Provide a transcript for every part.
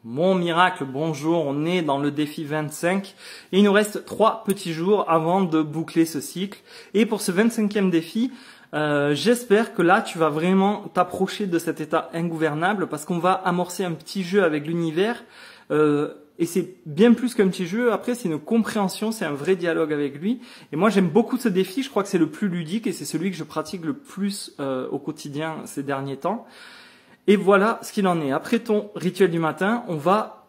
Mon miracle, bonjour, on est dans le défi 25 et il nous reste 3 petits jours avant de boucler ce cycle. Et pour ce 25e défi, j'espère que là tu vas vraiment t'approcher de cet état ingouvernable parce qu'on va amorcer un petit jeu avec l'univers et c'est bien plus qu'un petit jeu, après c'est une compréhension, c'est un vrai dialogue avec lui. Et moi j'aime beaucoup ce défi, je crois que c'est le plus ludique et c'est celui que je pratique le plus au quotidien ces derniers temps. Et voilà ce qu'il en est. Après ton rituel du matin, on va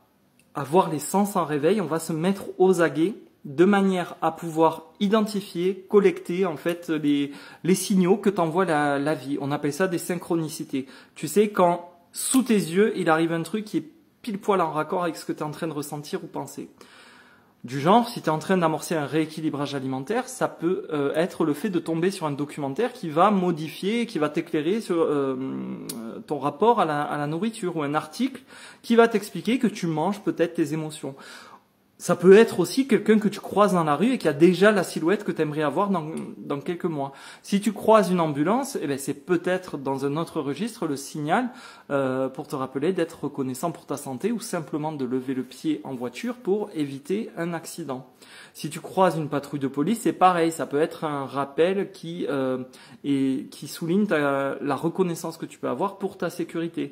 avoir les sens en réveil, on va se mettre aux aguets de manière à pouvoir identifier, collecter en fait les signaux que t'envoie la vie. On appelle ça des synchronicités. Tu sais, quand sous tes yeux, il arrive un truc qui est pile poil en raccord avec ce que tu es en train de ressentir ou penser. Du genre, si tu es en train d'amorcer un rééquilibrage alimentaire, ça peut être le fait de tomber sur un documentaire qui va modifier, qui va t'éclairer sur ton rapport à la nourriture, ou un article qui va t'expliquer que tu manges peut-être tes émotions. Ça peut être aussi quelqu'un que tu croises dans la rue et qui a déjà la silhouette que tu aimerais avoir dans quelques mois. Si tu croises une ambulance, eh ben c'est peut-être dans un autre registre le signal pour te rappeler d'être reconnaissant pour ta santé ou simplement de lever le pied en voiture pour éviter un accident. Si tu croises une patrouille de police, c'est pareil, ça peut être un rappel qui souligne la reconnaissance que tu peux avoir pour ta sécurité.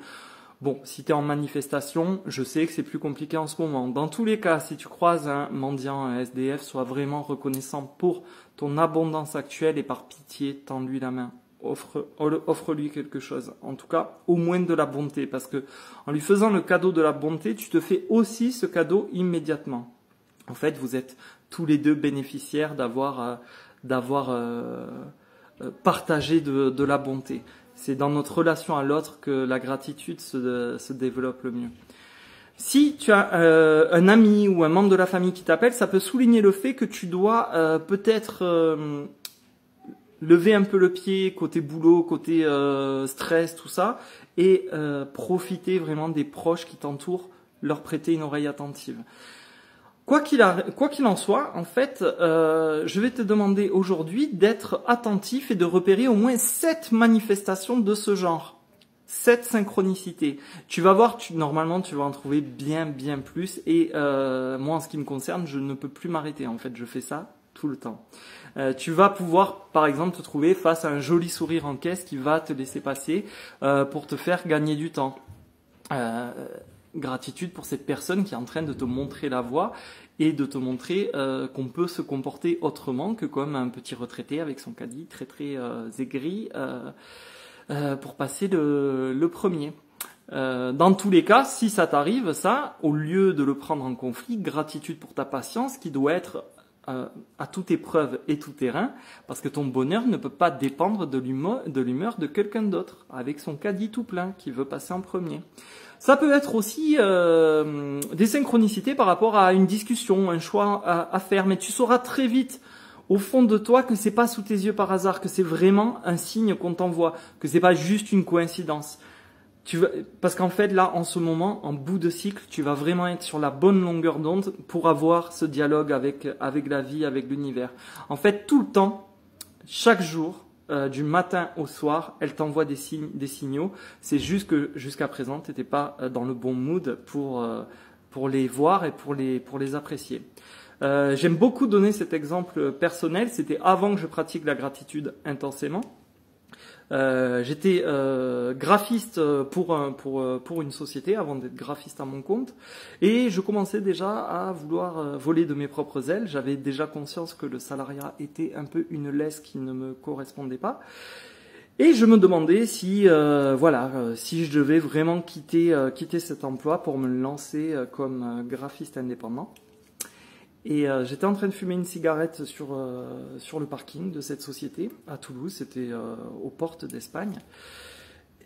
Bon, si tu es en manifestation, je sais que c'est plus compliqué en ce moment. Dans tous les cas, si tu croises un mendiant, un SDF, sois vraiment reconnaissant pour ton abondance actuelle et par pitié, tends-lui la main. Offre-lui quelque chose. En tout cas, au moins de la bonté. Parce que en lui faisant le cadeau de la bonté, tu te fais aussi ce cadeau immédiatement. En fait, vous êtes tous les deux bénéficiaires d'avoir partagé de la bonté. C'est dans notre relation à l'autre que la gratitude se développe le mieux. Si tu as un ami ou un membre de la famille qui t'appelle, ça peut souligner le fait que tu dois peut-être lever un peu le pied côté boulot, côté stress, tout ça, et profiter vraiment des proches qui t'entourent, leur prêter une oreille attentive. Quoi qu'il en soit, en fait, je vais te demander aujourd'hui d'être attentif et de repérer au moins 7 manifestations de ce genre. 7 synchronicités. Tu vas voir, normalement, tu vas en trouver bien plus. Et moi, en ce qui me concerne, je ne peux plus m'arrêter. En fait, je fais ça tout le temps. Tu vas pouvoir, par exemple, te trouver face à un joli sourire en caisse qui va te laisser passer pour te faire gagner du temps. Gratitude pour cette personne qui est en train de te montrer la voie et de te montrer qu'on peut se comporter autrement que comme un petit retraité avec son caddie très aigri pour passer le premier. Dans tous les cas, si ça t'arrive, ça, au lieu de le prendre en conflit, gratitude pour ta patience qui doit être à toute épreuve et tout terrain, parce que ton bonheur ne peut pas dépendre de l'humeur de quelqu'un d'autre, avec son caddie tout plein, qui veut passer en premier. Ça peut être aussi des synchronicités par rapport à une discussion, un choix à faire, mais tu sauras très vite au fond de toi que c'est pas sous tes yeux par hasard, que c'est vraiment un signe qu'on t'envoie, que c'est pas juste une coïncidence. Parce qu'en fait, là, en ce moment, en bout de cycle, tu vas vraiment être sur la bonne longueur d'onde pour avoir ce dialogue avec la vie, avec l'univers. En fait, tout le temps, chaque jour, du matin au soir, elle t'envoie des signaux. C'est juste que jusqu'à présent, tu n'étais pas dans le bon mood pour les voir et pour les apprécier. J'aime beaucoup donner cet exemple personnel. C'était avant que je pratique la gratitude intensément. J'étais graphiste pour une société avant d'être graphiste à mon compte et je commençais déjà à vouloir voler de mes propres ailes. J'avais déjà conscience que le salariat était un peu une laisse qui ne me correspondait pas et je me demandais si je devais vraiment quitter cet emploi pour me lancer comme graphiste indépendant. Et j'étais en train de fumer une cigarette sur le parking de cette société à Toulouse, c'était aux portes d'Espagne.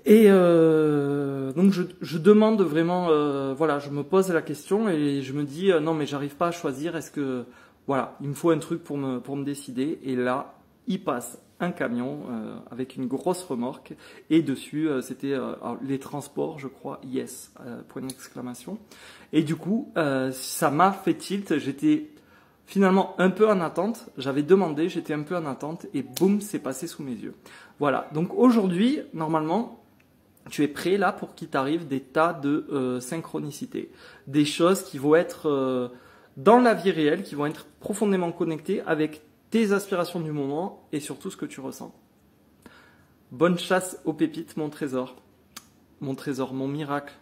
Et donc je demande vraiment, je me pose la question et je me dis non mais j'arrive pas à choisir. Est-ce que il me faut un truc pour me décider. Et là il passe un camion avec une grosse remorque et dessus c'était les transports, je crois, yes, point d'exclamation. Et du coup ça m'a fait tilt, j'étais finalement un peu en attente, j'avais demandé, j'étais un peu en attente et boum, c'est passé sous mes yeux. Voilà, donc aujourd'hui, normalement, tu es prêt là pour qu'il t'arrive des tas de synchronicités, des choses qui vont être dans la vie réelle, qui vont être profondément connectées avec tes aspirations du moment et surtout ce que tu ressens. Bonne chasse aux pépites, mon trésor, mon miracle.